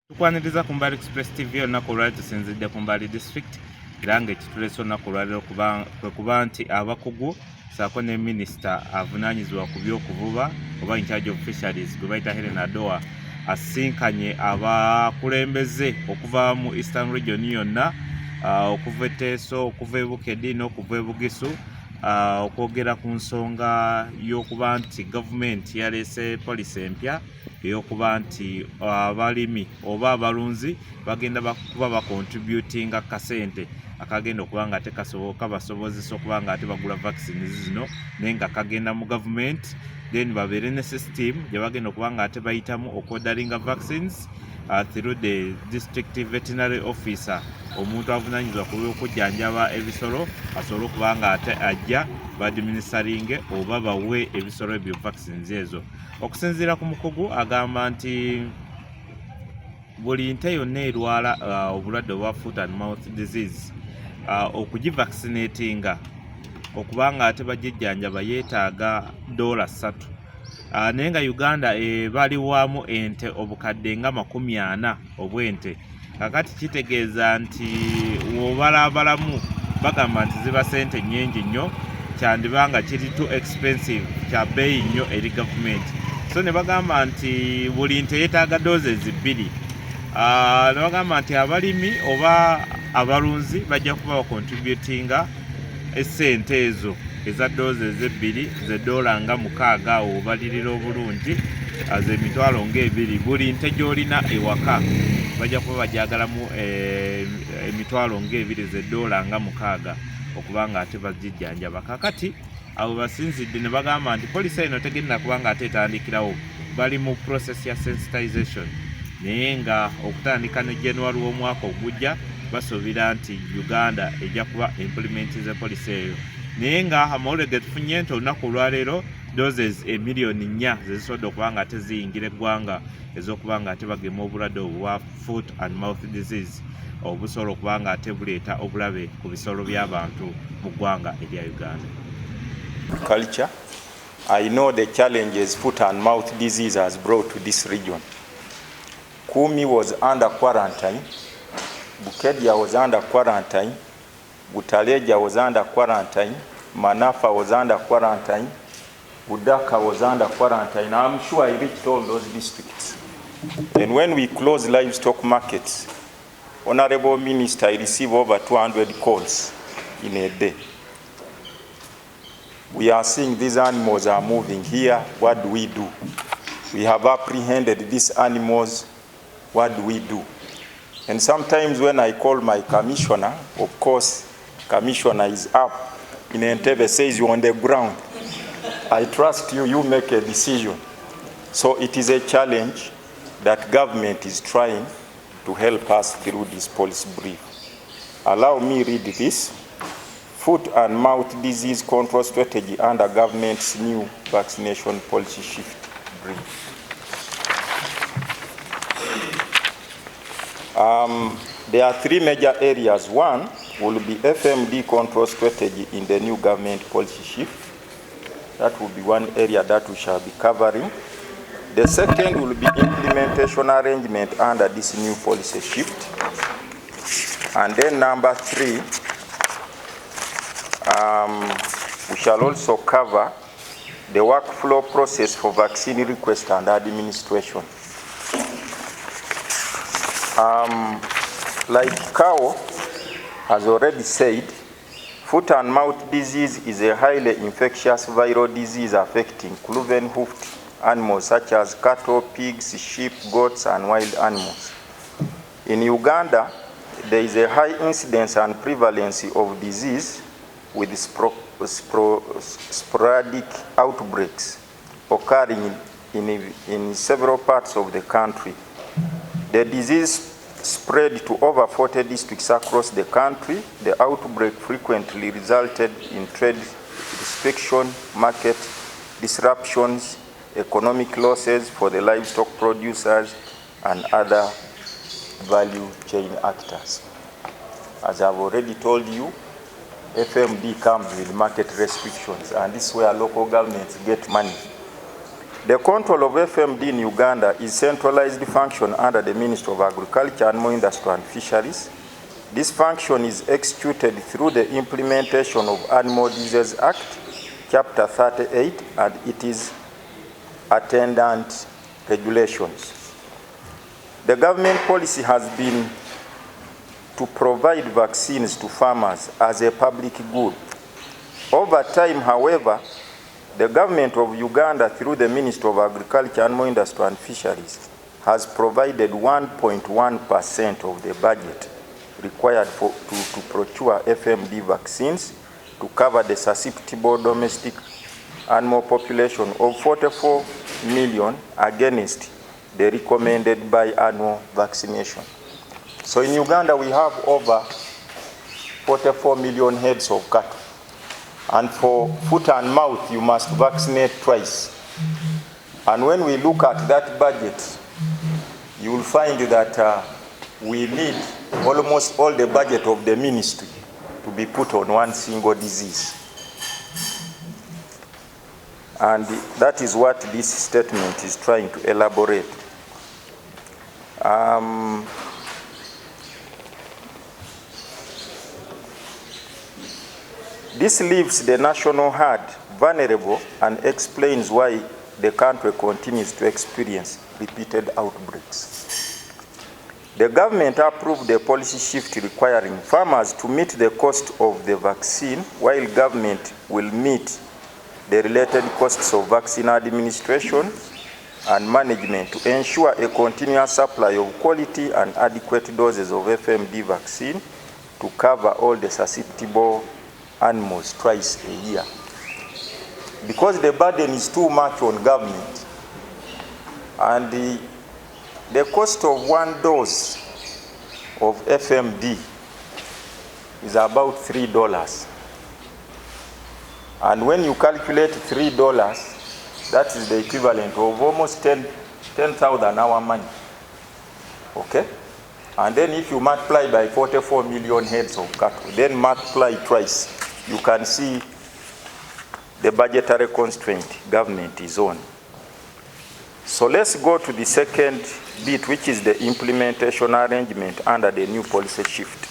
Tukwaniriza ku Mbale Express TV olunaku olwali tusinzidde ku Mbale District era ng'ekituleese olunaku olwaliro kwe kuba nti abakugu ssaako ne minisita avunaanyizibwa ku by'okuvuba oba in charge of fisheries gwe bayita Helen Adowa asinkanye abakulembeze okuva mu Eastern Region yonna okuva e Teso, okuva e Bukedi n'okuva e Bugisu okwogera ku nsonga y'okuba nti gavumenti yaleese poliisi empya eyokuba nti abalimi oba abalunzi bagenda kuba bakontributinga kasente akagenda okuba nga ate kabasobozesa okuba nga ate bagula vaccines zino naye nga kagenda mu gavumenti then babeere ne system gye bagenda okuba nga ate bayitamu okwodalinga vaccines through the district veterinary officer omuntu avunaanyizibwa ku by'okujjanjaba ebisolo asobole okuba nga ate ajja badministeringe oba bawe ebisolo ebyo vaccines ezo. Okusinziira ku mukugu agamba nti buli nte yonna erwala obulwadde obwa foot and mouth disease okugivaccinatinga okuba nga ate bagijjanjaba yeetaaga $3 naye nga Uganda ebaliwamu ente obukadde nga 40 obw'ente kakati kitegeeza nti wobalabalamu bagamba nti ziba sente nnyingi nnyo kyandiba nga kiri too expensive kya bbeeyi nnyo eri gavumenti so ne bagamba nti buli nte yeetaaga doses 2 ne bagamba nti abalimi oba abalunzi bajja kuba bakontributinga essente ezo eza doses 2 $6 nga 6 obalirira obulungi z'emitwalo nga 2 buli nte gy'olina ewaka bajja kuba bajagalamu emitwalo nga 2 $6 nga 6 okuba nga ate bagijjanjaba kakati abo basinzidde ne bagamba nti poliisi eno tegenda kuba nga ate etandikirawo bali mu process ya sensitization naye nga okutandika ne January w'omwaka ogujja basuubira nti Uganda ejja kuba implementize poliisi eyo naye nga amawulire ge tufunye nti olunaku olwaleero doses 4 million zezisobodde okuba nga ate ziyingira eggwanga ez'okuba nga ate bagema obulwadde obwa foot and mouth disease obusobola okuba nga ate buleeta obulabe ku bisolo by'abantu mu ggwanga erya Uganda. Culture. I know the challenges foot and mouth disease has brought to this region. Kumi was under quarantine, Bukedia was under quarantine, Butaleja was under quarantine, Manafa was under quarantine, Budaka was under quarantine. I'm sure I reached all those districts. And when we close livestock markets, Honorable Minister, I receive over 200 calls in a day. We are seeing these animals are moving here. What do we do? We have apprehended these animals. What do we do? And sometimes when I call my commissioner, of course, commissioner is up in Entebbe, says you're on the ground. I trust you, you make a decision. So it is a challenge that government is trying to help us through this policy brief. Allow me read this. Foot and mouth disease control strategy under government's new vaccination policy shift brief. There are 3 major areas. One will be FMD control strategy in the new government policy shift. That will be one area that we shall be covering. The second will be implementation arrangement under this new policy shift. And then number 3, we shall also cover the workflow process for vaccine request and administration. Like Kao has already said, foot and mouth disease is a highly infectious viral disease affecting cloven-hoofed animals such as cattle, pigs, sheep, goats, and wild animals. In Uganda, there is a high incidence and prevalence of disease with sporadic outbreaks occurring in several parts of the country. The disease spread to over 40 districts across the country. The outbreak frequently resulted in trade restriction, market disruptions, economic losses for the livestock producers and other value chain actors. As I've already told you, FMD comes with market restrictions, and this is where local governments get money. The control of FMD in Uganda is centralized function under the Ministry of Agriculture, Animal Industry and Fisheries. This function is executed through the implementation of Animal Disease Act, Chapter 38, and it is attendant regulations. The government policy has been to provide vaccines to farmers as a public good. Over time, however, the government of Uganda, through the Ministry of Agriculture, Animal Industry and Fisheries, has provided 1.1% of the budget required to procure FMD vaccines to cover the susceptible domestic animal population of 44 million against the recommended biannual vaccination. So in Uganda, we have over 44 million heads of cattle. And for foot and mouth, you must vaccinate twice. And when we look at that budget, you will find that we need almost all the budget of the ministry to be put on one single disease. And that is what this statement is trying to elaborate. This leaves the national herd vulnerable and explains why the country continues to experience repeated outbreaks. The government approved the policy shift requiring farmers to meet the cost of the vaccine, while government will meet the related costs of vaccine administration and management to ensure a continuous supply of quality and adequate doses of FMD vaccine to cover all the susceptible animals twice a year. Because the burden is too much on government, and the cost of one dose of FMD is about $3. And when you calculate $3, that is the equivalent of almost 10,000 our money. Okay? And then if you multiply by 44 million heads of cattle, then multiply twice, you can see the budgetary constraint government is on. So let's go to the second bit, which is the implementation arrangement under the new policy shift.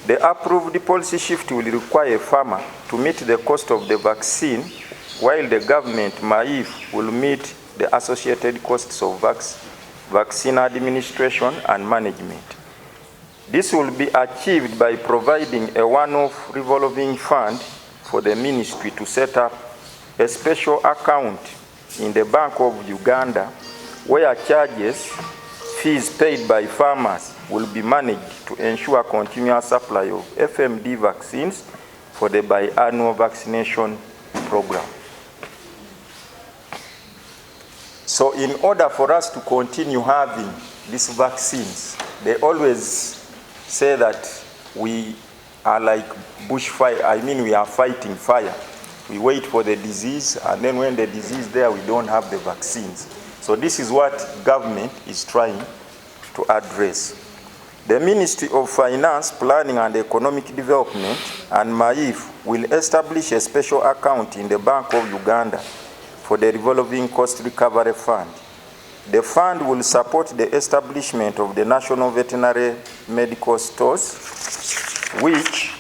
The approved policy shift will require a farmer to meet the cost of the vaccine, while the government, MAIF, will meet the associated costs of vaccine administration and management. This will be achieved by providing a one-off revolving fund for the ministry to set up a special account in the Bank of Uganda where charges, fees paid by farmers will be managed to ensure continuous supply of FMD vaccines for the biannual vaccination program. So in order for us to continue having these vaccines, they always say that we are like bushfire. I mean, we are fighting fire. We wait for the disease, and then when the disease is there, we don't have the vaccines. So this is what government is trying to address. The Ministry of Finance, Planning and Economic Development and MAIF will establish a special account in the Bank of Uganda for the revolving cost recovery fund. The fund will support the establishment of the National Veterinary Medical Stores, which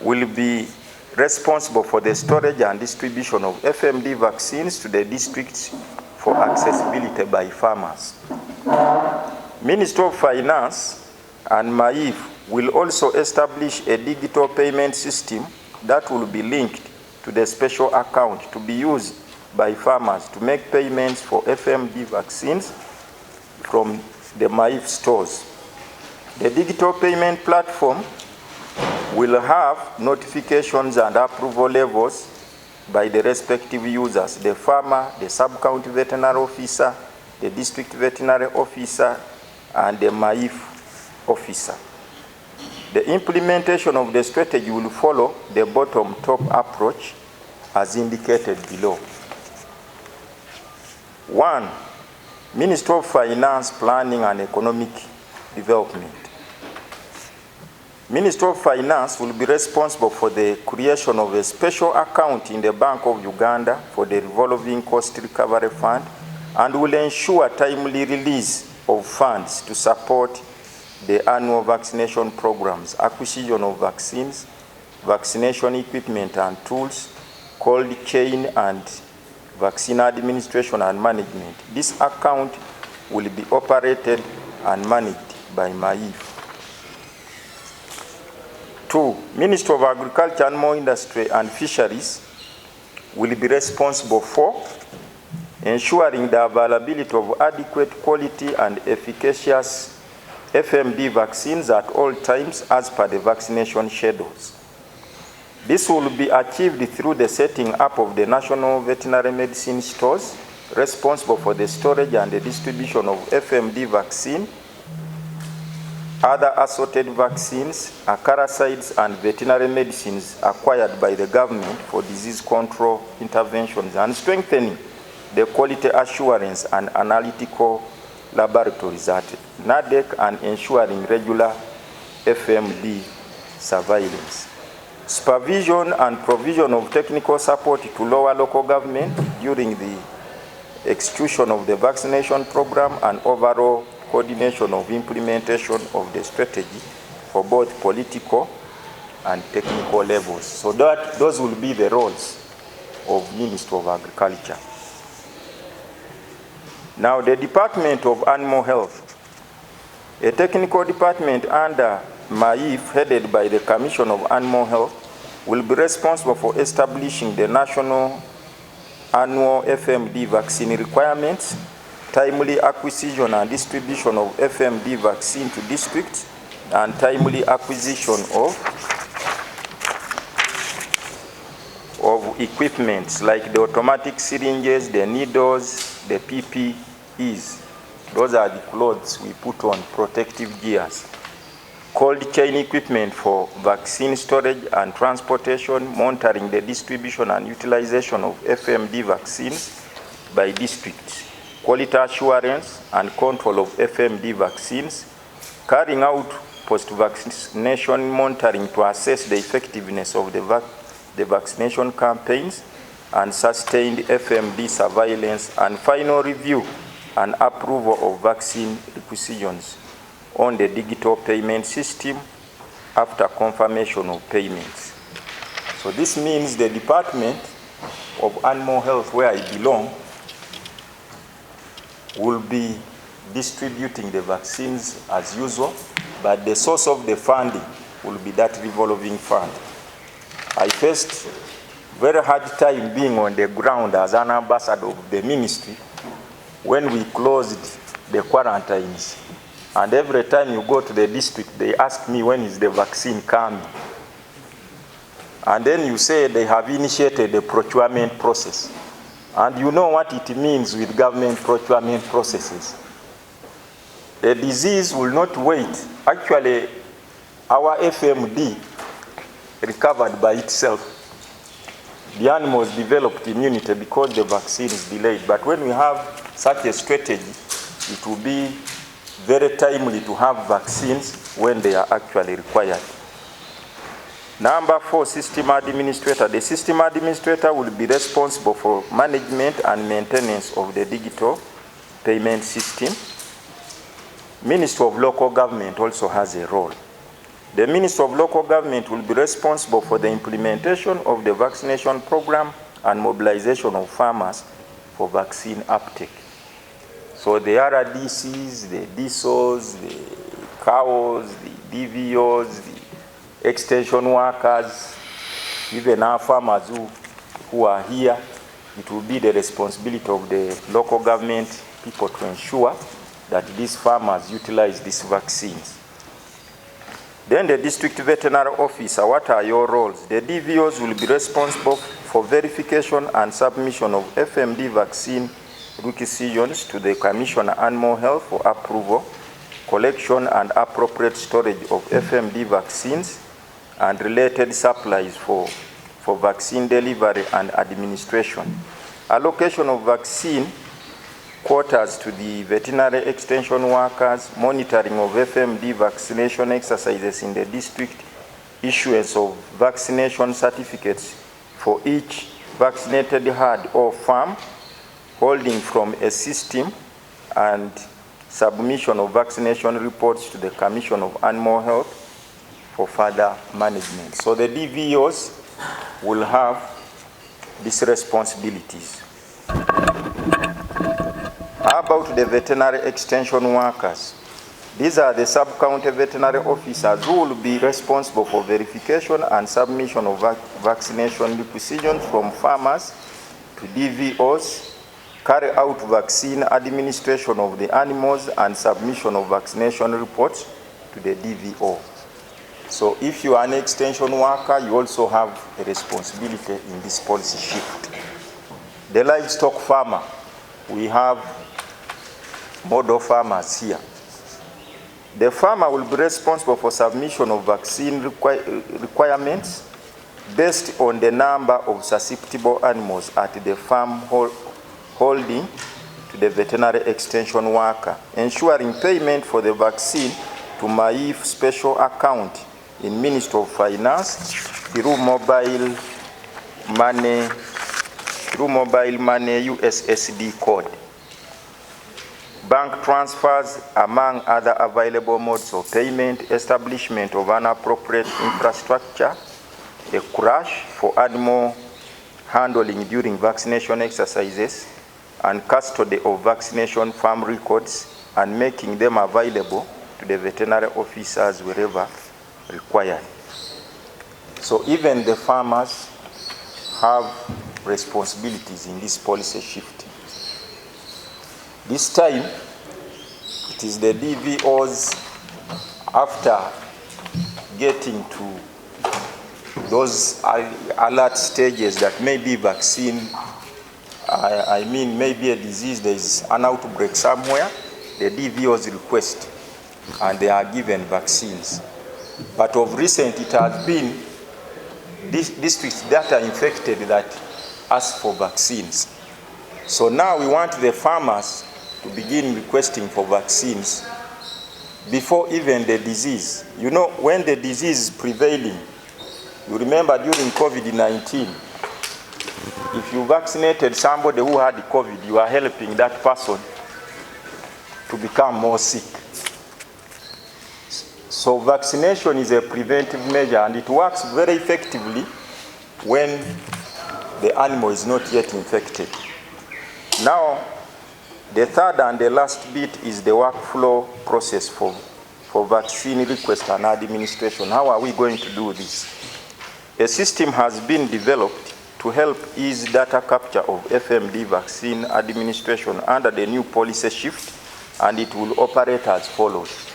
will be responsible for the storage and distribution of FMD vaccines to the districts for accessibility by farmers. Ministry of Finance and MAIF will also establish a digital payment system that will be linked to the special account to be used by farmers to make payments for FMD vaccines from the MAIF stores. The digital payment platform will have notifications and approval levels by the respective users, the farmer, the sub-county veterinary officer, the district veterinary officer, and the MAIF officer. The implementation of the strategy will follow the bottom-top approach as indicated below. 1. Ministry of Finance, Planning and Economic Development. Ministry of Finance will be responsible for the creation of a special account in the Bank of Uganda for the revolving cost recovery fund and will ensure timely release of funds to support the annual vaccination programs, acquisition of vaccines, vaccination equipment and tools, cold chain and vaccine administration and management. This account will be operated and managed by MAIF. 2. Ministry of Agriculture, Animal Industry and Fisheries will be responsible for ensuring the availability of adequate quality and efficacious FMD vaccines at all times as per the vaccination schedules. This will be achieved through the setting up of the National Veterinary Medicine Stores responsible for the storage and the distribution of FMD vaccine, other assorted vaccines, acaricides and veterinary medicines acquired by the government for disease control interventions, and strengthening the quality assurance and analytical laboratories at NADEC and ensuring regular FMD surveillance. Supervision and provision of technical support to lower local government during the execution of the vaccination program and overall coordination of implementation of the strategy for both political and technical levels. So those will be the roles of Ministry of Agriculture. Now, the Department of Animal Health, a technical department under MAIF headed by the Commission of Animal Health, will be responsible for establishing the national annual FMD vaccine requirements, timely acquisition and distribution of FMD vaccine to districts, and timely acquisition of equipments like the automatic syringes, the needles, the PPEs. Those are the clothes we put on, protective gears. Cold chain equipment for vaccine storage and transportation, monitoring the distribution and utilization of FMD vaccines by districts, quality assurance and control of FMD vaccines, carrying out post-vaccination monitoring to assess the effectiveness of the vaccination campaigns, and sustained FMD surveillance, and final review and approval of vaccine requisitions on the digital payment system after confirmation of payments. So this means the Department of Animal Health, where I belong, will be distributing the vaccines as usual, but the source of the funding will be that revolving fund. I faced very hard time being on the ground as an ambassador of the ministry when we closed the quarantines. And every time you go to the district, they ask me, when is the vaccine coming? And then you say they have initiated the procurement process. And you know what it means with government procurement processes. The disease will not wait. Actually, our FMD recovered by itself. The animals developed immunity because the vaccine is delayed. But when we have such a strategy, it will be very timely to have vaccines when they are actually required. Number 4, system administrator. The system administrator will be responsible for management and maintenance of the digital payment system. Ministry of Local Government also has a role. The Ministry of Local Government will be responsible for the implementation of the vaccination program and mobilization of farmers for vaccine uptake. So the RDCs, the DSOs, the CAOs, the DVOs, the extension workers, even our farmers who are here, it will be the responsibility of the local government people to ensure that these farmers utilize these vaccines. Then the district veterinary officer, what are your roles? The DVOs will be responsible for verification and submission of FMD vaccine requisitions to the Commissioner of Animal Health for approval, collection and appropriate storage of FMD vaccines and related supplies for vaccine delivery and administration. Allocation of vaccine quotas to the veterinary extension workers, monitoring of FMD vaccination exercises in the district, issuance of vaccination certificates for each vaccinated herd or farm, holding from a system, and submission of vaccination reports to the Commission of Animal Health for further management. So the DVOs will have these responsibilities. How about the veterinary extension workers? These are the sub-county veterinary officers who will be responsible for verification and submission of vaccination requisitions from farmers to DVOs, carry out vaccine administration of the animals, and submission of vaccination reports to the DVO. So if you are an extension worker, you also have a responsibility in this policy shift. The livestock farmer, we have model farmers here. The farmer will be responsible for submission of vaccine requirements based on the number of susceptible animals at the farm holding to the veterinary extension worker, ensuring payment for the vaccine to MAIF special account in Ministry of Finance through mobile money USSD code. Bank transfers, among other available modes of payment, establishment of an appropriate infrastructure, a crash for animal handling during vaccination exercises, and custody of vaccination farm records, and making them available to the veterinary officers wherever required. So even the farmers have responsibilities in this policy shift. This time, it is the DVOs, after getting to those alert stages that maybe vaccine, maybe a disease, there is an outbreak somewhere, the DVOs request and they are given vaccines. But of recent, it has been districts that are infected that ask for vaccines. So now we want the farmers to begin requesting for vaccines before even the disease. You know, when the disease is prevailing, you remember during COVID-19, if you vaccinated somebody who had COVID, you are helping that person to become more sick. So vaccination is a preventive measure, and it works very effectively when the animal is not yet infected. Now, the third and the last bit is the workflow process for vaccine request and administration. How are we going to do this? A system has been developed to help ease data capture of FMD vaccine administration under the new policy shift, and it will operate as follows.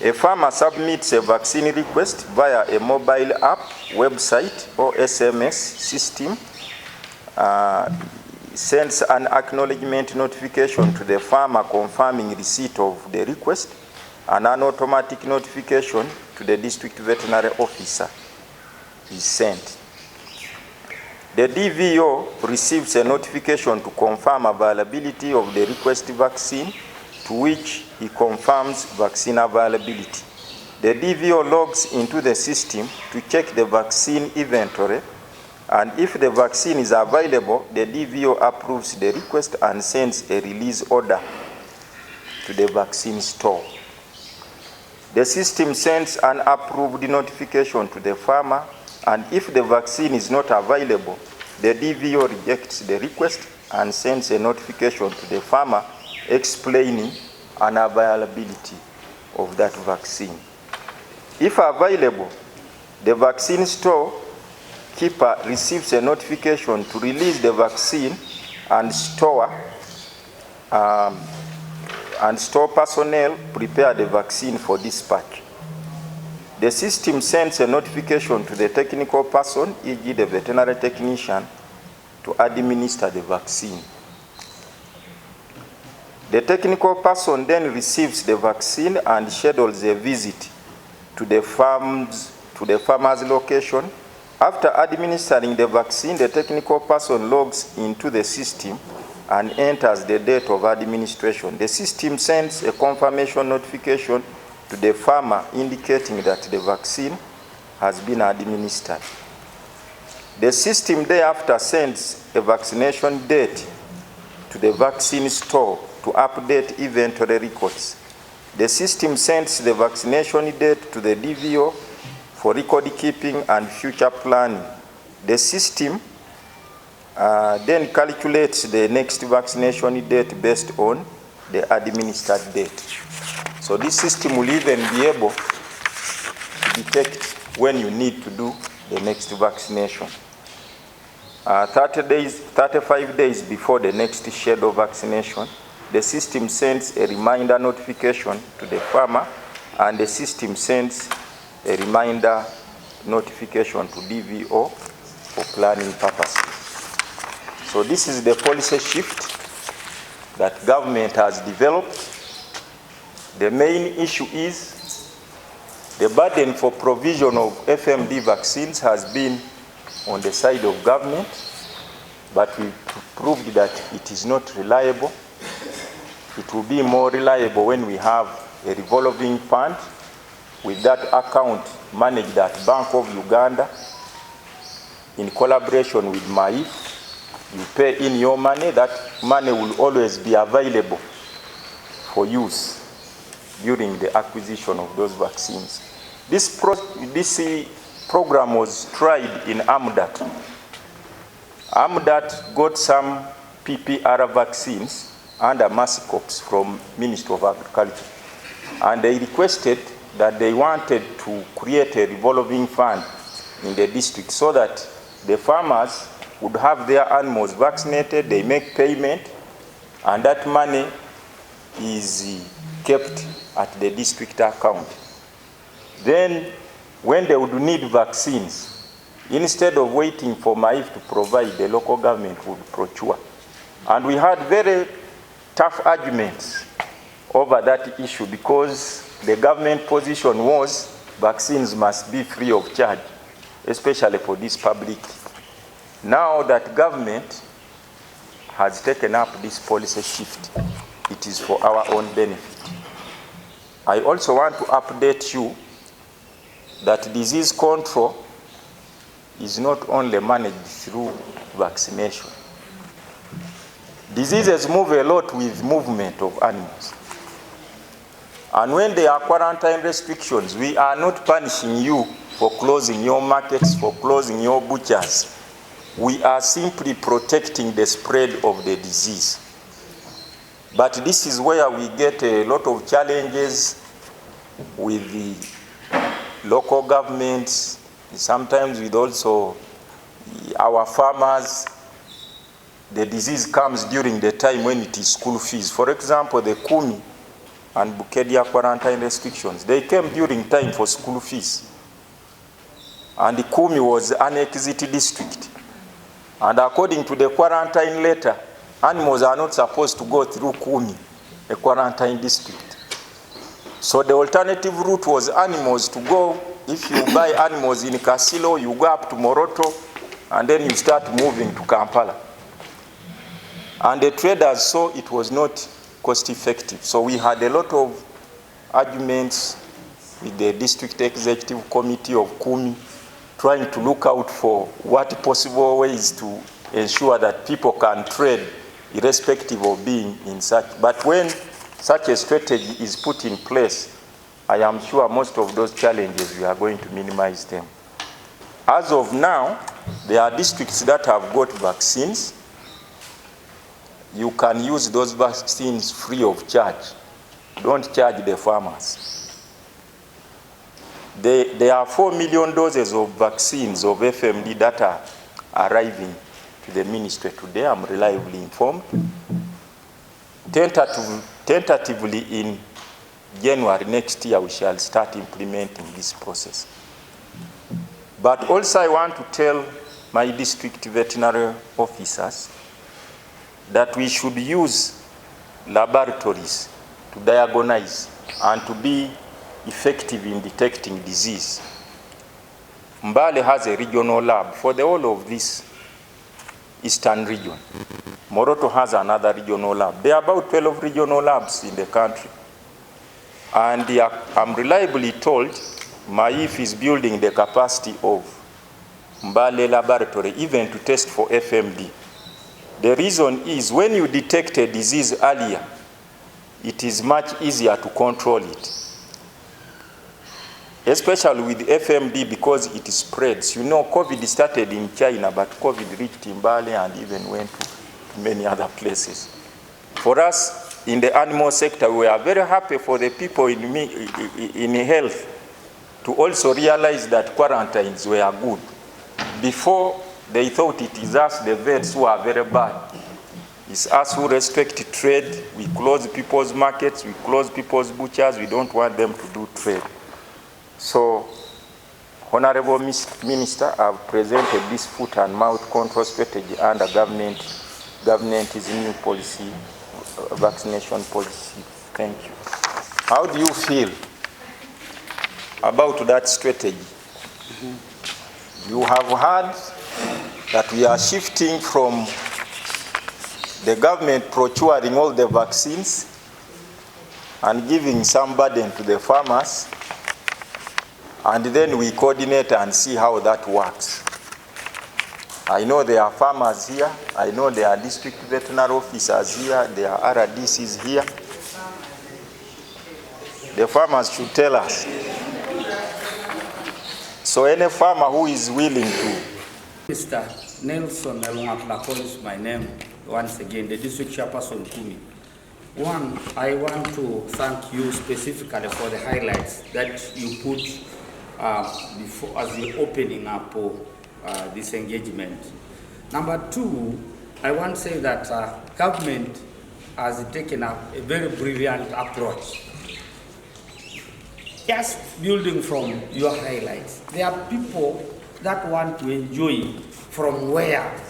A farmer submits a vaccine request via a mobile app, website, or SMS system, sends an acknowledgement notification to the farmer confirming receipt of the request, and an automatic notification to the district veterinary officer is sent. The DVO receives a notification to confirm availability of the request vaccine, to which he confirms vaccine availability. The DVO logs into the system to check the vaccine inventory, and if the vaccine is available, the DVO approves the request and sends a release order to the vaccine store. The system sends an approved notification to the farmer, and if the vaccine is not available, the DVO rejects the request and sends a notification to the farmer explaining unavailability of that vaccine. If available, the vaccine store keeper receives a notification to release the vaccine, and store personnel prepare the vaccine for dispatch. The system sends a notification to the technical person, e.g. the veterinary technician, to administer the vaccine. The technical person then receives the vaccine and schedules a visit to the farmer's location. After administering the vaccine, the technical person logs into the system and enters the date of administration. The system sends a confirmation notification to the farmer indicating that the vaccine has been administered. The system thereafter sends a vaccination date to the vaccine store to update inventory records. The system sends the vaccination date to the DVO for record keeping and future planning. The system then calculates the next vaccination date based on the administered date. So this system will even be able to detect when you need to do the next vaccination. 35 days before the next scheduled vaccination, the system sends a reminder notification to the farmer, and the system sends a reminder notification to DVO for planning purposes. So this is the policy shift that government has developed. The main issue is the burden for provision of FMD vaccines has been on the side of government, but we proved that it is not reliable. It will be more reliable when we have a revolving fund with that account managed at Bank of Uganda in collaboration with MAIF. You pay in your money, that money will always be available for use during the acquisition of those vaccines. This program was tried in AMDAT. AMDAT got some PPR vaccines under MASCOPS from Ministry of Agriculture, and they requested that they wanted to create a revolving fund in the district so that the farmers would have their animals vaccinated, they make payment, and that money is kept at the district account. Then when they would need vaccines, instead of waiting for MAIF to provide, the local government would procure. And we had very tough arguments over that issue because the government position was vaccines must be free of charge, especially for this public. Now that government has taken up this policy shift, it is for our own benefit. I also want to update you that disease control is not only managed through vaccination. Diseases move a lot with movement of animals. And when there are quarantine restrictions, we are not punishing you for closing your markets, for closing your butchers. We are simply protecting the spread of the disease. But this is where we get a lot of challenges with the local governments, sometimes with also our farmers. The disease comes during the time when it is school fees. For example, the Kumi and Bukedia quarantine restrictions, they came during time for school fees. And the Kumi was an exit district. And according to the quarantine letter, animals are not supposed to go through Kumi, a quarantine district. So the alternative route was animals to go. If you buy animals in Kasilo, you go up to Moroto, and then you start moving to Kampala. And the traders saw it was not cost effective. So we had a lot of arguments with the district executive committee of Kumi, trying to look out for what possible ways to ensure that people can trade irrespective of being in such. But when such a strategy is put in place, I am sure most of those challenges, we are going to minimize them. As of now, there are districts that have got vaccines. You can use those vaccines free of charge. Don't charge the farmers. There are 4 million doses of vaccines of FMD that are arriving to the ministry today. I'm reliably informed. Tentatively in January next year, we shall start implementing this process. But also I want to tell my district veterinary officers that we should use laboratories to diagnose and to be effective in detecting disease. Mbale has a regional lab for the whole of this Eastern region. Moroto has another regional lab. There are about 12 regional labs in the country. And I'm reliably told Maif is building the capacity of Mbale laboratory even to test for FMD. The reason is when you detect a disease earlier, it is much easier to control it. Especially with FMD because it spreads. You know, COVID started in China, but COVID reached in Mbale and even went to many other places. For us, in the animal sector, we are very happy for the people in health to also realize that quarantines were good. Before, they thought it is us, the vets, who are very bad. It's us who respect trade. We close people's markets, we close people's butchers. We don't want them to do trade. So, Honorable Minister, I've presented this foot and mouth control strategy under government's new policy, vaccination policy. Thank you. How do you feel about that strategy? You have heard that we are shifting from the government procuring all the vaccines and giving some burden to the farmers, and then we coordinate and see how that works. I know there are farmers here, I know there are district veterinary officers here, there are RDCs here. The farmers should tell us. So any farmer who is willing to. Mr. Nelson Elungatlakol is my name, once again, the district chairperson Kumi. One, I want to thank you specifically for the highlights that you put before as the opening up this engagement. Number two, I want to say that government has taken a very brilliant approach. Just building from your highlights, there are people that want to enjoy from where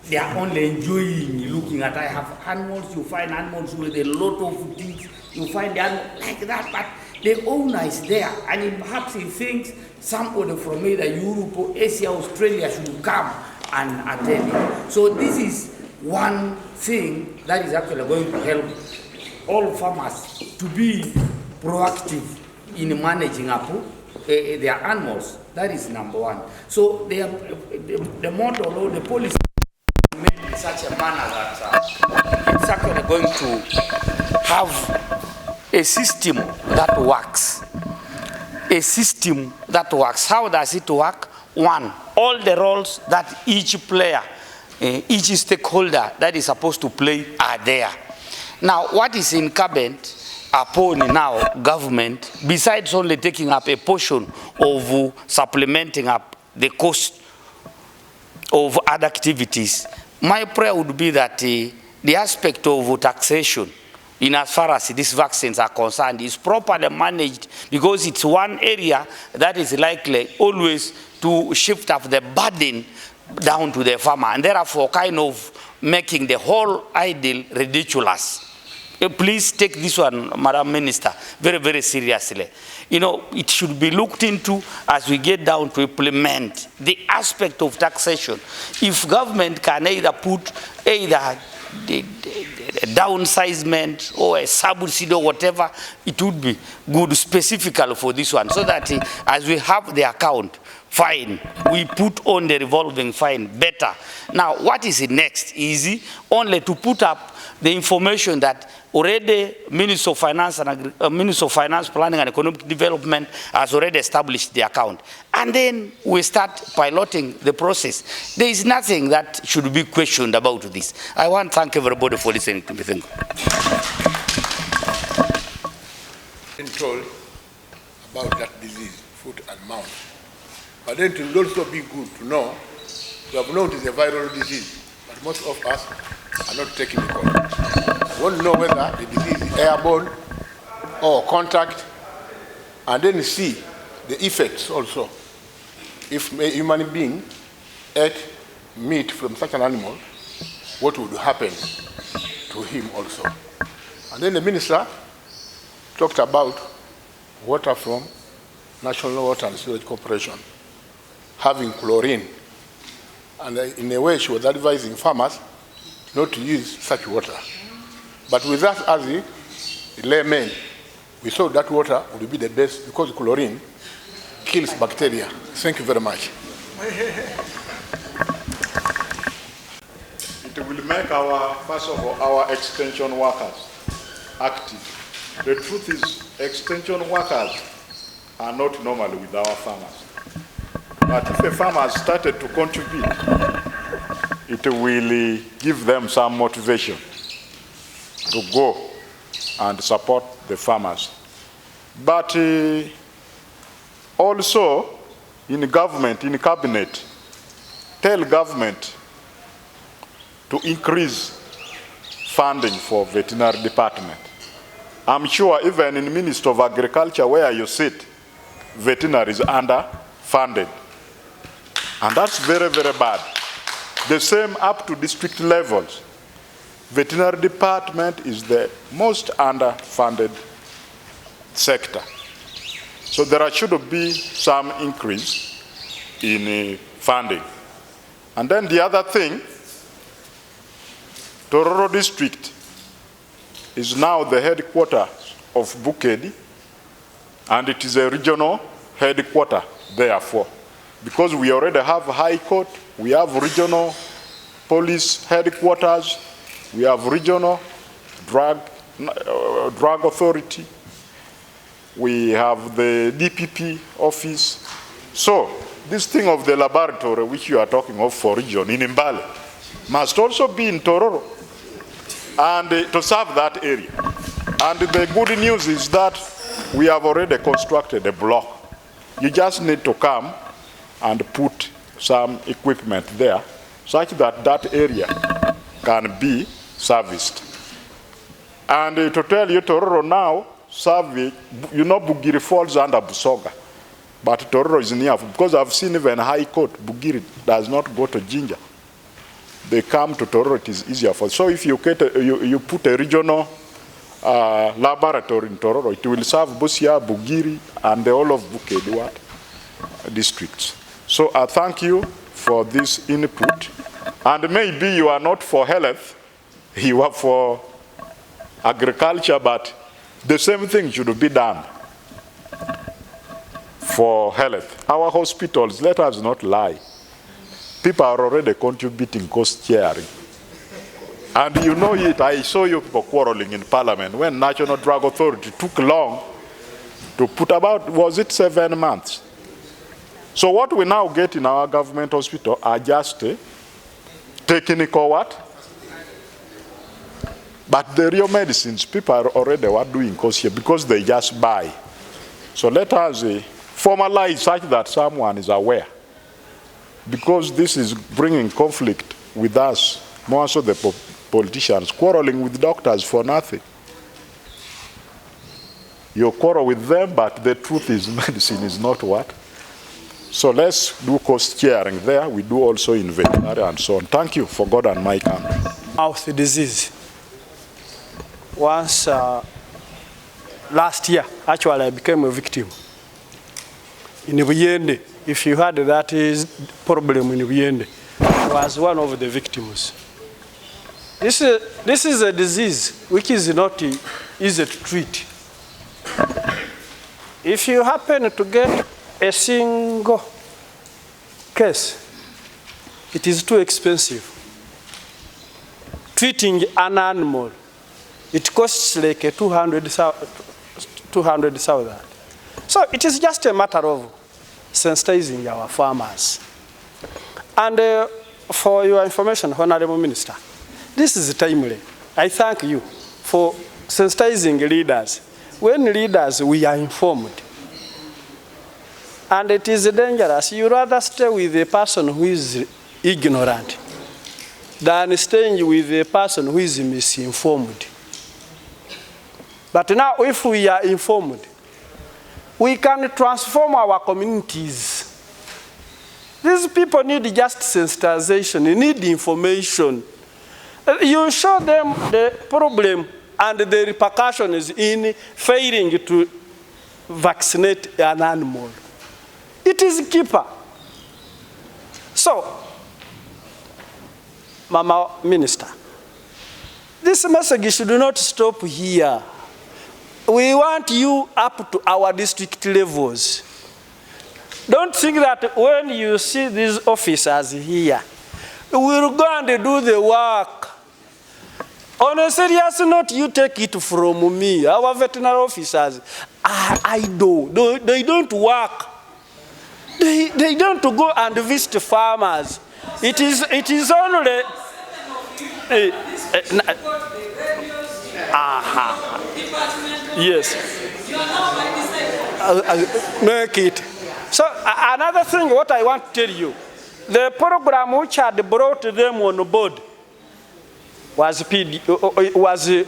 they are only enjoying looking at. I have animals, you find animals with a lot of things, you find animals like that, but the owner is there, and perhaps he thinks somebody from either Europe or Asia, Australia should come and attend it. So this is one thing that is actually going to help all farmers to be proactive in managing their animals. That is number one. So the model or the policy is made in such a manner that it's actually going to have a system that works. A system that works. How does it work? One, all the roles that each player, each stakeholder that is supposed to play are there. Now, what is incumbent upon now government, besides only taking up a portion of supplementing up the cost of other activities, my prayer would be that the aspect of taxation, in as far as these vaccines are concerned, is properly managed, because it's one area that is likely always to shift up the burden down to the farmer, and therefore kind of making the whole ideal ridiculous. Please take this one, Madam Minister, very, very seriously. You know, it should be looked into as we get down to implement the aspect of taxation. If government can either put either the downsizement or a subsidy or whatever, it would be good specifically for this one, so that as we have the account, fine, we put on the revolving fine better. Now, what is next? Easy, only to put up the information that already Minister of Finance and Minister of Finance, Planning and Economic Development has already established the account. And then we start piloting the process. There is nothing that should be questioned about this. I want to thank everybody for listening to me. Thank you. Been told about that disease, foot and mouth. But then it will also be good to know, we have known it is a viral disease, but most of us are not taking the call. We want to know whether the disease is airborne or contact, and then see the effects also. If a human being ate meat from such an animal, what would happen to him also? And then the minister talked about water from National Water and Sewage Corporation having chlorine And in a way, she was advising farmers not to use such water. But with us as the laymen, we thought that water would be the best because chlorine kills bacteria. Thank you very much. It will make first of all, our extension workers active. The truth is, extension workers are not normally with our farmers. But if a farmer has started to contribute, it will give them some motivation to go and support the farmers. But also, in government, in cabinet, tell government to increase funding for veterinary department. I'm sure even in Ministry of Agriculture where you sit, veterinary is underfunded. And that's very, very bad. The same up to district levels. Veterinary department is the most underfunded sector. So there should be some increase in funding. And then the other thing, Tororo district is now the headquarters of Bukedi, and it is a regional headquarter, therefore. Because we already have High Court, we have regional police headquarters, we have regional drug authority, we have the DPP office. So this thing of the laboratory which you are talking of for region in Mbale must also be in Tororo and to serve that area. And the good news is that we have already constructed a block. You just need to come and put some equipment there such that that area can be serviced. And to tell you, Tororo now, you know Bugiri falls under Busoga, but Tororo is near, because I've seen even High Court, Bugiri does not go to Jinja. They come to Tororo, it is easier for. So if you put a regional laboratory in Tororo, it will serve Busia, Bugiri, and the whole of Bukedua districts. So I thank you for this input. And maybe you are not for health, you are for agriculture, but the same thing should be done for health. Our hospitals, let us not lie. People are already contributing cost sharing. And you know it, I saw you people quarreling in Parliament when National Drug Authority took long to put about, was it 7 months? So what we now get in our government hospital are just technical what? But the real medicines, people are already doing cost share because they just buy. So let us formalize such that someone is aware. Because this is bringing conflict with us, more so the politicians, quarreling with doctors for nothing. You quarrel with them, but the truth is medicine is not what? So let's do cost sharing there. We do also in veterinary and so on. Thank you for God and my country. Mouth disease. Once, last year, actually I became a victim. In Buyende, if you had that is problem in Buyende, I was one of the victims. This is a disease which is not easy to treat. If you happen to get a single case, it is too expensive. Treating an animal, it costs like 200,000. So it is just a matter of sensitizing our farmers. And for your information, Honorable Minister, this is timely. I thank you for sensitizing leaders. When leaders, we are informed. And it is dangerous. You rather stay with a person who is ignorant than staying with a person who is misinformed. But now if we are informed, we can transform our communities. These people need just sensitization, they need information. You show them the problem and the repercussions in failing to vaccinate an animal. It is cheaper. So, Mama Minister, this message should not stop here. We want you up to our district levels. Don't think that when you see these officers here, we'll go and do the work. On a serious note, you take it from me. Our veterinary officers are idle. They don't work. They don't go and visit farmers. It is only... Yes. Make it. So another thing, what I want to tell you, the program which had brought them on board was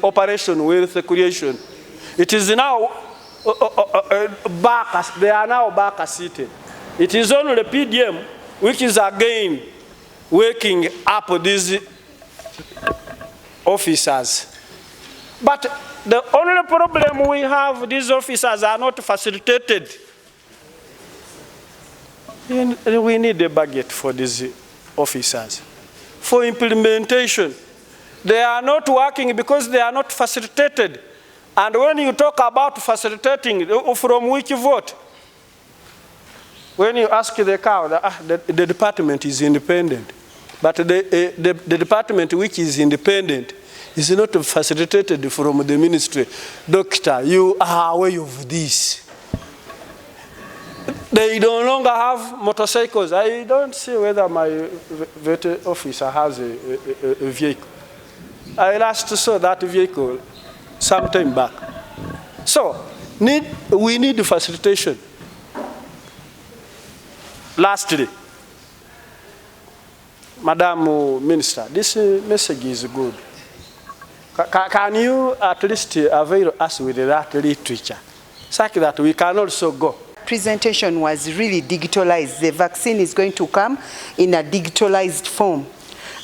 Operation Wealth Creation. It is now back. They are now back seated. It is only the PDM which is again waking up these officers. But the only problem we have, these officers are not facilitated. We need a budget for these officers. For implementation, they are not working because they are not facilitated. And when you talk about facilitating, from which vote? When you ask the cow, the department is independent. But the department which is independent is not facilitated from the ministry. Doctor, you are aware of this. They no longer have motorcycles. I don't see whether my vet officer has a vehicle. I last saw that vehicle some time back. So, we need facilitation. Lastly, Madam Minister, this message is good. Can you at least avail us with that literature, such that we can also go? Presentation was really digitalized. The vaccine is going to come in a digitalized form.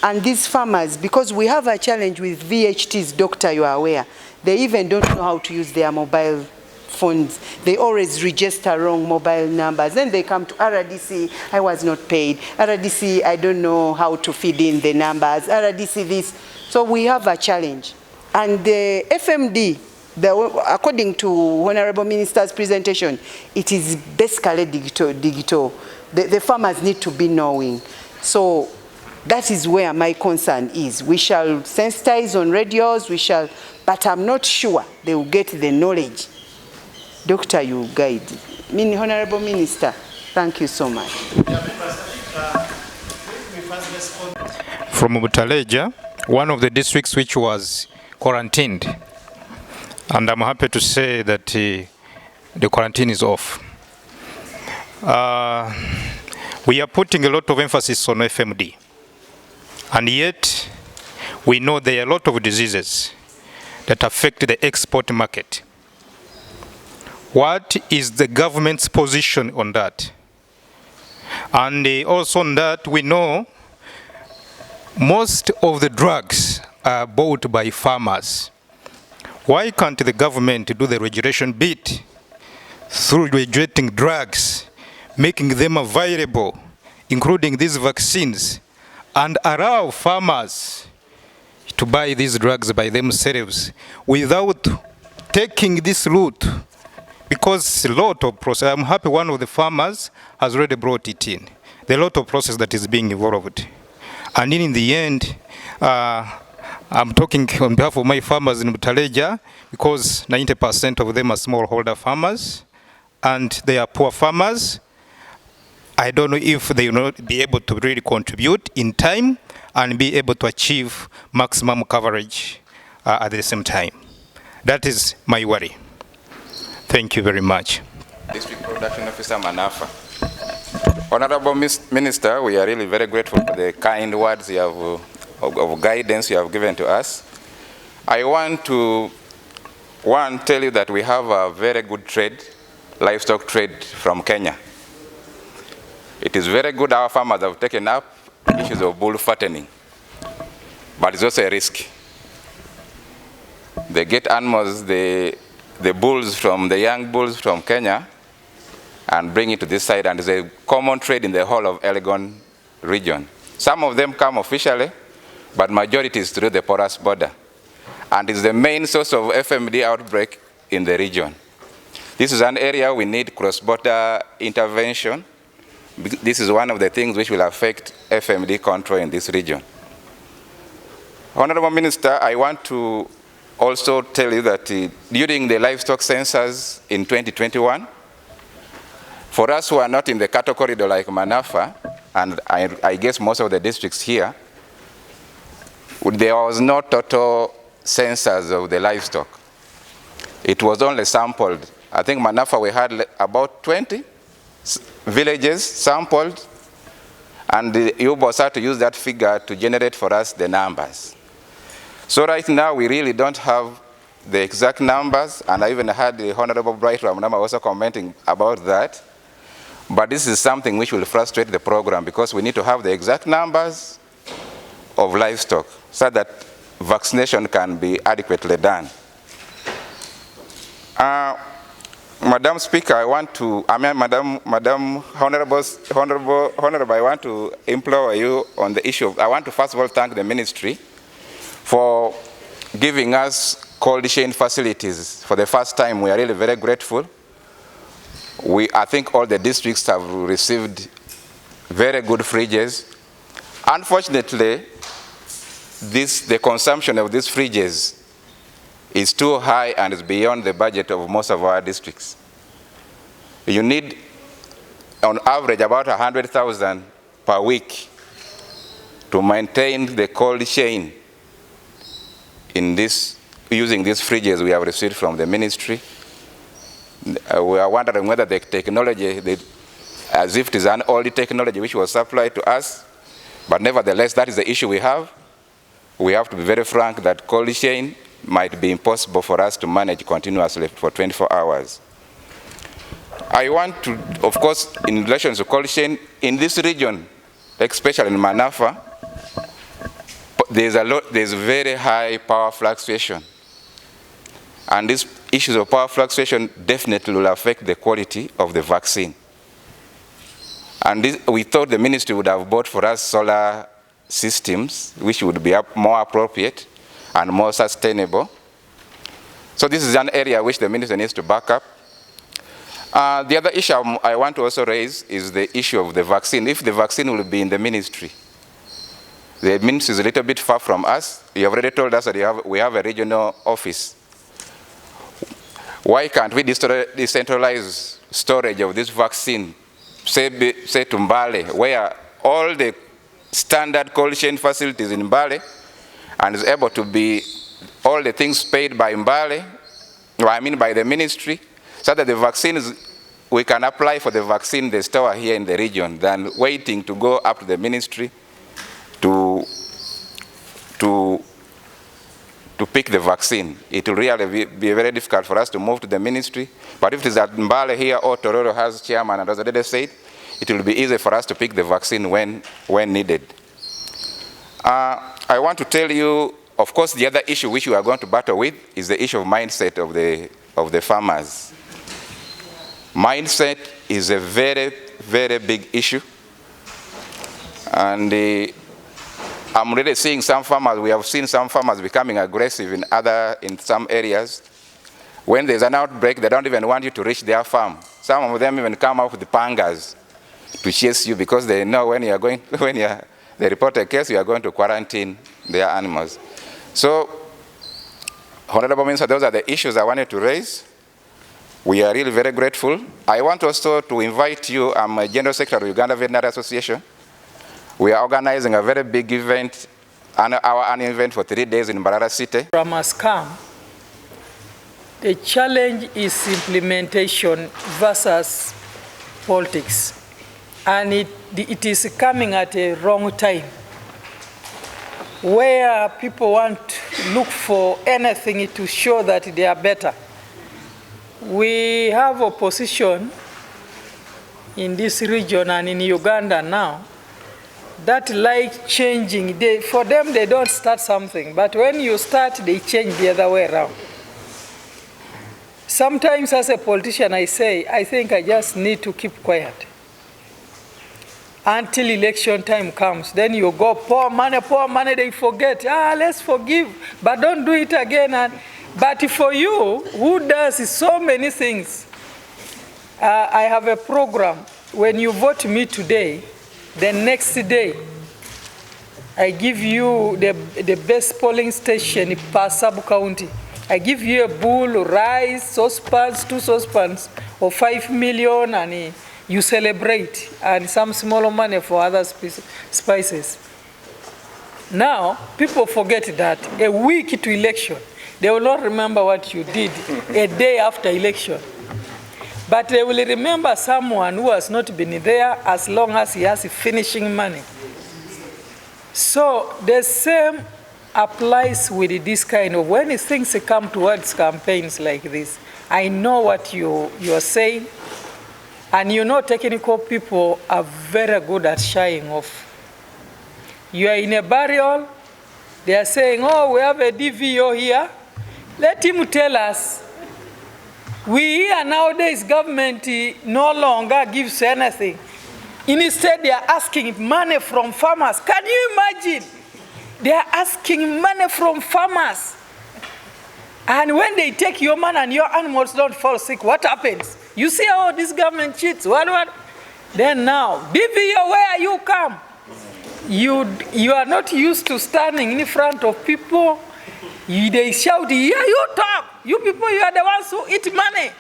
And these farmers, because we have a challenge with VHTs, doctor, you are aware, they even don't know how to use their mobile phones. They always register wrong mobile numbers. Then they come to RDC, I was not paid. RDC, I don't know how to feed in the numbers. RDC this. So we have a challenge. And the FMD, according to Honorable Minister's presentation, it is basically digital. The farmers need to be knowing. So that is where my concern is. We shall sensitize on radios, but I'm not sure they will get the knowledge. Doctor, you guide. Honorable Minister, thank you so much. From Butaleja, one of the districts which was quarantined. And I'm happy to say that the quarantine is off. We are putting a lot of emphasis on FMD. And yet, we know there are a lot of diseases that affect the export market. What is the government's position on that? And also on that, we know most of the drugs are bought by farmers. Why can't the government do the regulation bit through regulating drugs, making them available, including these vaccines, and allow farmers to buy these drugs by themselves without taking this route? Because a lot of process, I'm happy one of the farmers has already brought it in. There are a lot of process that is being involved. And in the end, I'm talking on behalf of my farmers in Butaleja, because 90% of them are smallholder farmers, and they are poor farmers. I don't know if they will not be able to really contribute in time and be able to achieve maximum coverage at the same time. That is my worry. Thank you very much. District Production Officer Manafa. Honorable Minister, we are really very grateful for the kind words you have, of guidance you have given to us. I want to tell you that we have a very good trade, livestock trade from Kenya. It is very good our farmers have taken up issues of bull fattening, but it's also a risk. They get animals, the bulls from the young bulls from Kenya and bring it to this side, and it's a common trade in the whole of Elgon region. Some of them come officially, but majority is through the porous border, and is the main source of FMD outbreak in the region. This is an area we need cross-border intervention. This is one of the things which will affect FMD control in this region. Honorable Minister, I want to also tell you that during the livestock census in 2021, for us who are not in the cattle corridor like Manafa, and I guess most of the districts here, there was no total census of the livestock. It was only sampled. I think Manafa we had about 20 villages sampled, and the UBOS had to use that figure to generate for us the numbers. So right now we really don't have the exact numbers, and I even had the Honorable Bright Ramanama also commenting about that. But this is something which will frustrate the program, because we need to have the exact numbers of livestock so that vaccination can be adequately done. Madam Speaker, I want to, Madam Honorable, I want to implore you on the issue of, I want to first of all thank the ministry for giving us cold chain facilities for the first time. We are really very grateful. I think all the districts have received very good fridges. Unfortunately, the consumption of these fridges is too high and is beyond the budget of most of our districts. You need, on average, about 100,000 per week to maintain the cold chain in this, using these fridges we have received from the ministry. We are wondering whether the technology, as if it is an old technology which was supplied to us, but nevertheless, that is the issue we have. We have to be very frank that cold chain might be impossible for us to manage continuously for 24 hours. I want to, of course, in relation to cold chain, in this region, especially in Manafa, there's very high power fluctuation. And these issues of power fluctuation definitely will affect the quality of the vaccine. And we thought the ministry would have bought for us solar systems, which would be more appropriate and more sustainable. So this is an area which the ministry needs to back up. The other issue I want to also raise is the issue of the vaccine. If the vaccine will be in the ministry is a little bit far from us. You have already told us that we have a regional office. Why can't we decentralize storage of this vaccine, say to Mbale, where all the standard cold chain facilities in Mbale, and is able to be all the things paid by Mbale, by the ministry, so that the vaccines, we can apply for the vaccine they store here in the region than waiting to go up to the ministry to pick the vaccine. It will really be very difficult for us to move to the ministry. But if it is at Mbale here or Tororo has chairman and as already said, it will be easy for us to pick the vaccine when needed. I want to tell you, of course, the other issue which we are going to battle with is the issue of mindset of the farmers. Mindset is a very, very big issue. And I'm really seeing some farmers, we have seen some farmers becoming aggressive in some areas. When there's an outbreak, they don't even want you to reach their farm. Some of them even come up with pangas to chase you because they know when they report a case, you are going to quarantine their animals. So, Honorable Minister, those are the issues I wanted to raise. We are really very grateful. I want also to invite you, I'm a General Secretary of Uganda Veterinary Association. We are organizing a very big event, our annual event for 3 days in Mbarara City. From us come, the challenge is implementation versus politics. And it is coming at a wrong time, where people want to look for anything to show that they are better. We have opposition in this region and in Uganda now that like changing. For them, they don't start something, but when you start, they change the other way around. Sometimes as a politician, I say, I think I just need to keep quiet. until election time comes. Then you go, poor money, they forget. Let's forgive, but don't do it again. But for you, who does so many things, I have a program. When you vote me today, the next day, I give you the best polling station per sub-county. I give you a bull, rice, saucepans, 2 saucepans, or 5 million, and you celebrate, and some small money for other spices. Now, people forget that a week to election, they will not remember what you did a day after election. But they will remember someone who has not been there as long as he has finishing money. So the same applies with this kind of, when things come towards campaigns like this, I know what you are saying, and you know technical people are very good at shying off. You are in a burial, they are saying, oh, we have a DVO here. Let him tell us. We hear nowadays government no longer gives anything. Instead, they are asking money from farmers. Can you imagine? They are asking money from farmers. And when they take your money and your animals don't fall sick, what happens? You see how this government cheats. What? Then now, DVO, where you come? You are not used to standing in front of people. They shout, yeah, you talk. You people, you are the ones who eat money.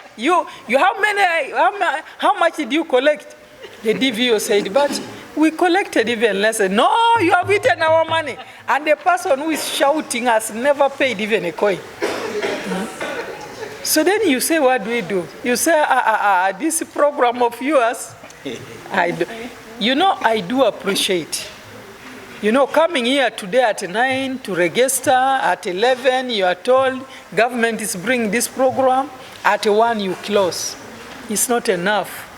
How much did you collect? The DVO said, but we collected even less. No, you have eaten our money. And the person who is shouting has never paid even a coin. So then you say, what do we do? You say, this program of yours, I do appreciate. Coming here today at 9 to register, at 11 you are told government is bringing this program, at 1 you close. It's not enough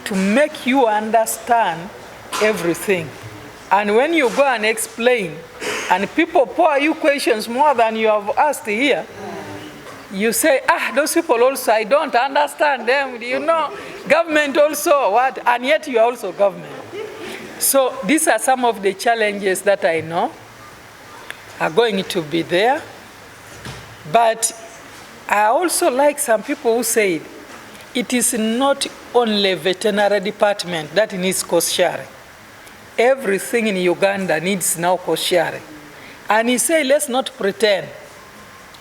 to make you understand everything. And when you go and explain, and people pour you questions more than you have asked here, you say, those people also, I don't understand them. Government also, what? And yet you are also government. So these are some of the challenges that I know are going to be there. But I also like some people who said it is not only veterinary department that needs cost sharing. Everything in Uganda needs now cost sharing. And he said, let's not pretend.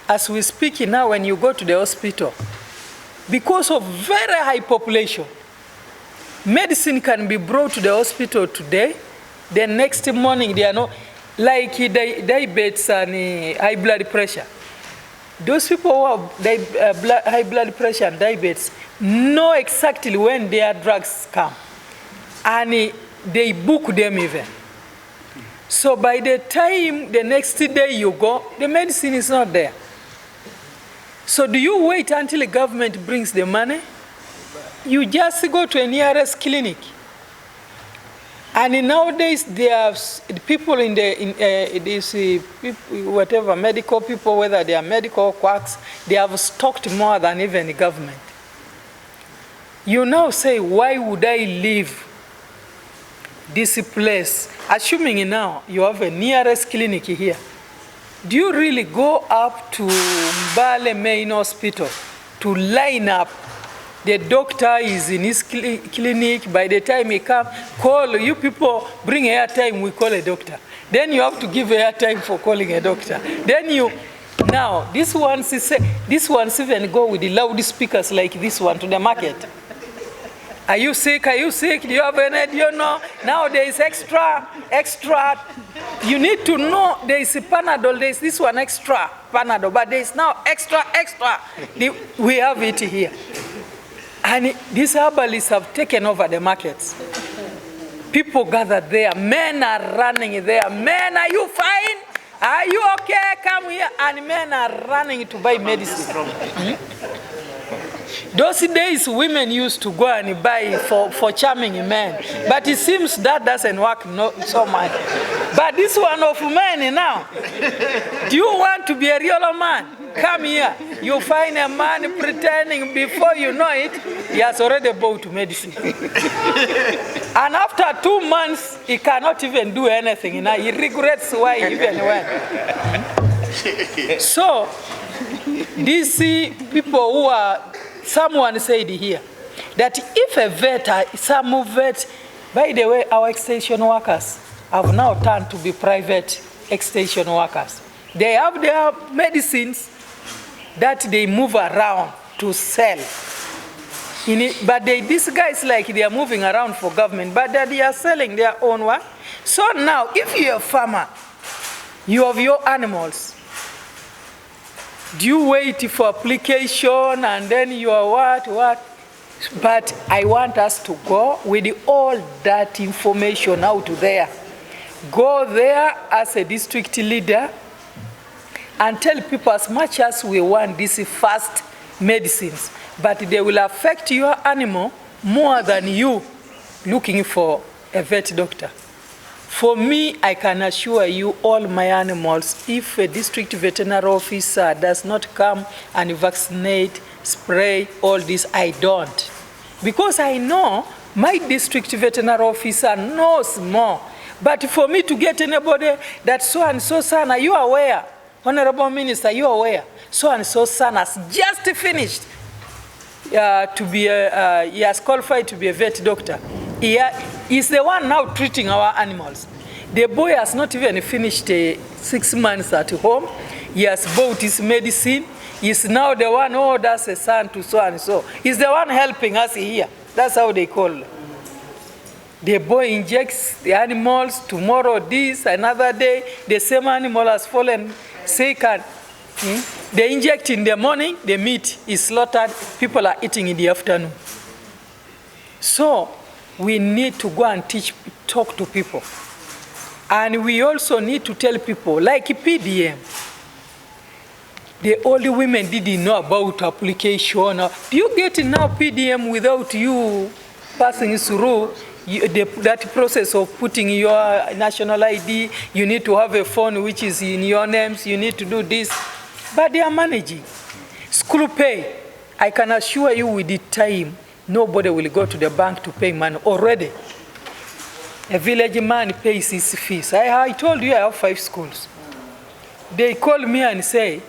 As we speak now, when you go to the hospital, because of very high population, medicine can be brought to the hospital today, the next morning they are not, like diabetes and high blood pressure. Those people who have high blood pressure and diabetes know exactly when their drugs come. And they book them even. So by the time the next day you go, the medicine is not there. So do you wait until the government brings the money? You just go to a nearest clinic. And nowadays there are people whatever, medical people, whether they are medical quacks, they have stocked more than even the government. You now say, why would I leave this place? Assuming now you have a nearest clinic here. Do you really go up to Mbale Main Hospital to line up? The doctor is in his clinic. By the time he comes, call you people, bring airtime, we call a doctor. Then you have to give airtime for calling a doctor. Then now, these ones even go with the loudspeakers like this one to the market. Are you sick? Are you sick? Do you have any? Do you know? Now there is extra. You need to know there is a Panadol, there is this one extra Panadol, but there is now extra. We have it here. And these herbalists have taken over the markets. People gather there. Men are running there. Men, are you fine? Are you okay? Come here. And men are running to buy medicine. Those days, women used to go and buy for charming men. But it seems that doesn't work so much. But this one of men now, do you want to be a real man? come here, you find a man pretending, before you know it, he has already bought medicine. And after 2 months, he cannot even do anything. You know, he regrets why he even went. So, these people who are, someone said here, that if a vet, some vet, by the way, our extension workers have now turned to be private extension workers. They have their medicines that they move around to sell. But they disguise like they are moving around for government, but they are selling their own work. So now, if you're a farmer, you have your animals, do you wait for application and then you are what? But I want us to go with all that information out there. Go there as a district leader and tell people as much as we want these fast medicines, but they will affect your animal more than you looking for a vet doctor. For me, I can assure you, all my animals, if a district veterinary officer does not come and vaccinate, spray, all this, I don't. Because I know my district veterinary officer knows more. But for me to get anybody that so and so son, are you aware? Honorable Minister, are you aware? So and so son has just finished he has qualified to be a vet doctor. He is the one now treating our animals. The boy has not even finished 6 months at home. He has bought his medicine. He's now the one, oh, that's a son to so and so. He's the one helping us here. That's how they call it. The boy injects the animals, tomorrow this, another day, the same animal has fallen sick. And, they inject in the morning, the meat is slaughtered, people are eating in the afternoon. So we need to go and talk to people. And we also need to tell people, like PDM, the old women didn't know about application. Do you get now PDM without you passing through that process of putting your national ID? You need to have a phone which is in your names. You need to do this. But they are managing. School pay, I can assure you with the time, nobody will go to the bank to pay money already. A village man pays his fees. I told you I have 5 schools. They call me and say,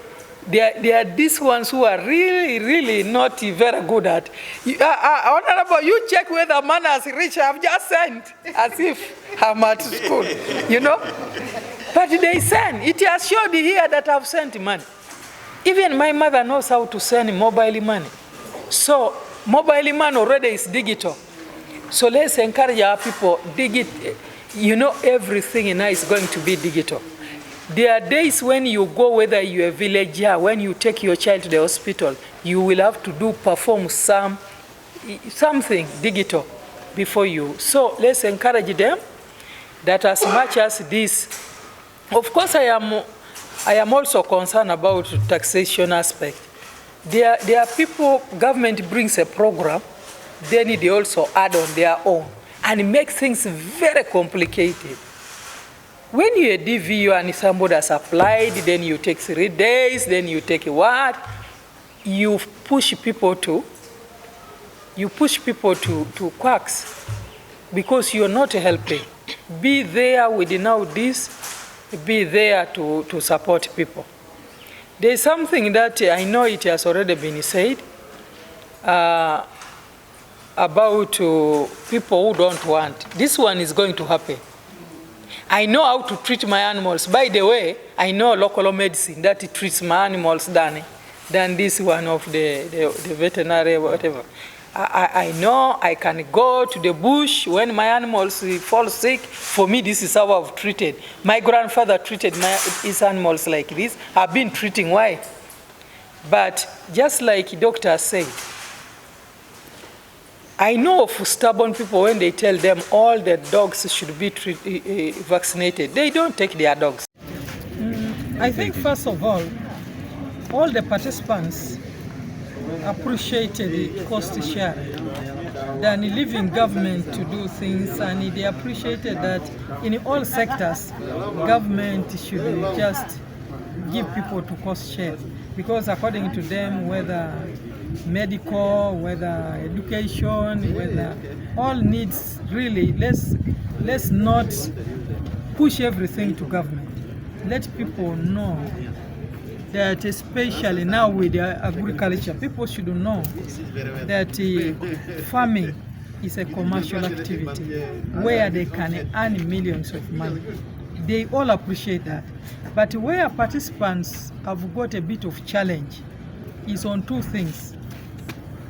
they are these ones who are really, really not very good at. Honorable, you check whether man has reached. I've just sent, as if I'm at school, you know. But they send. It has showed here that I've sent money. Even my mother knows how to send mobile money. So mobile money already is digital. So let's encourage our people, you know, everything now is going to be digital. There are days when you go, whether you're a villager, when you take your child to the hospital, you will have to perform something digital before you. So let's encourage them that as much as this, of course I am also concerned about taxation aspect. There are people, government brings a program, then they also add on their own and make things very complicated. When you're a DVU and somebody has applied, then you take 3 days, then you take what? You push people to quacks because you're not helping. Be there with now this, be there to support people. There's something that I know it has already been said about people who don't want. This one is going to happen. I know how to treat my animals. By the way, I know local medicine that treats my animals than this one of the veterinary, whatever. I know I can go to the bush when my animals fall sick. For me, this is how I've treated. My grandfather treated his animals like this. I've been treating why? But just like doctor said, I know of stubborn people when they tell them all the dogs should be vaccinated. They don't take their dogs. I think first of all the participants appreciated the cost share than leaving government to do things, and they appreciated that in all sectors, government should just give people to cost share. because according to them, whether medical, whether education, whether all needs really, let's not push everything to government. Let people know that, especially now with agriculture, people should know that farming is a commercial activity where they can earn millions of money. They all appreciate that. But where participants have got a bit of challenge is on two things.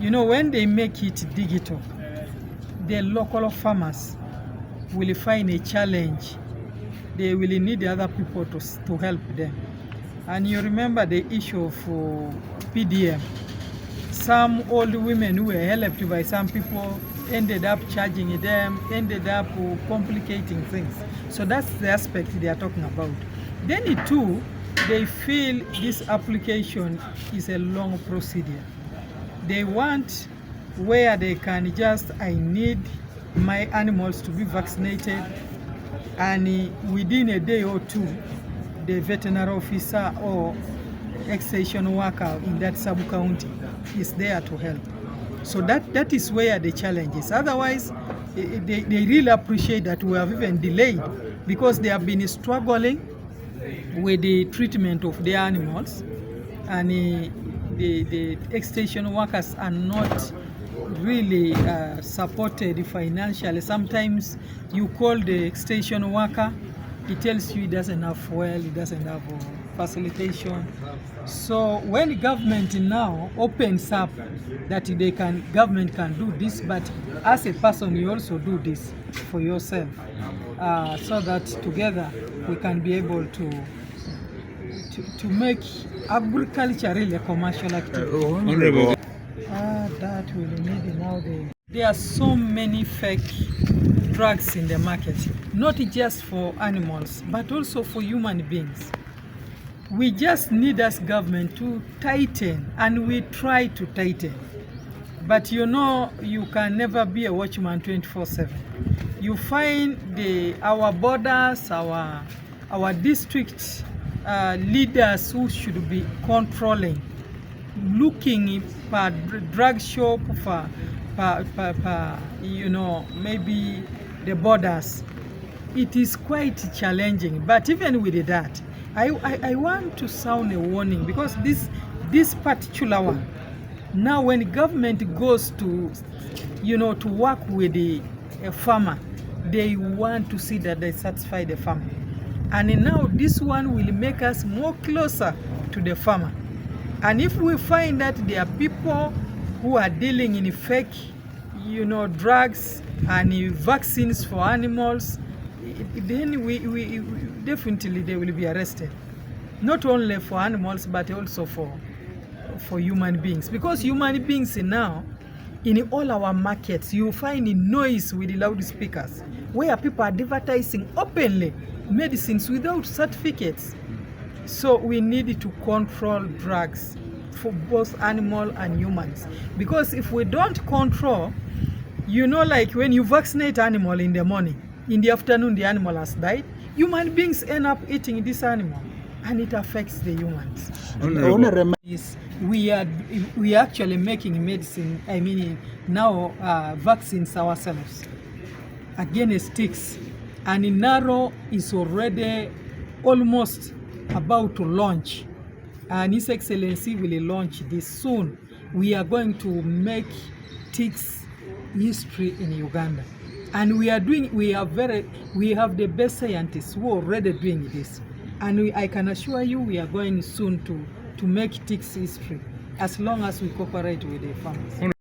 You know, when they make it digital, the local farmers will find a challenge. They will need other people to help them. And you remember the issue of PDM. Some old women who were helped by some people ended up charging them, ended up complicating things. So that's the aspect they are talking about. Then too, they feel this application is a long procedure. They want where they can just, I need my animals to be vaccinated, and within a day or two, the veterinary officer or extension worker in that sub-county is there to help. So that is where the challenge is. Otherwise, they really appreciate that we have even delayed, because they have been struggling with the treatment of their animals, and the extension workers are not really supported financially. Sometimes you call the extension worker, he tells you he doesn't have fuel, he doesn't have facilitation. So when government now opens up that government can do this, but as a person you also do this for yourself, so that together we can be able to make agriculture really a commercial activity. That will need nowadays. There are so many fake drugs in the market, not just for animals, but also for human beings. We just need as government to tighten, and we try to tighten. But you know, you can never be a watchman 24/7. You find our borders, our district leaders who should be controlling, looking for drug shop, for you know, maybe the borders. It is quite challenging. But even with that, I want to sound a warning, because this particular one, now when government goes to, you know, to work with a farmer, they want to see that they satisfy the farmer. And now this one will make us more closer to the farmer. And if we find that there are people who are dealing in fake, you know, drugs and vaccines for animals, then we definitely they will be arrested. Not only for animals, but also for human beings. Because human beings now, in all our markets, you find noise with the loudspeakers, where people are advertising openly medicines without certificates. So we need to control drugs for both animal and humans. Because if we don't control, you know, like when you vaccinate animal in the morning, in the afternoon the animal has died, human beings end up eating this animal, and it affects the humans. We are actually making medicine, I mean now vaccines ourselves against ticks. And Naro is already almost about to launch, and His Excellency will launch this soon. We are going to make ticks history in Uganda, and we have the best scientists who are already doing this, and I can assure you we are going soon to make ticks history, as long as we cooperate with the farmers.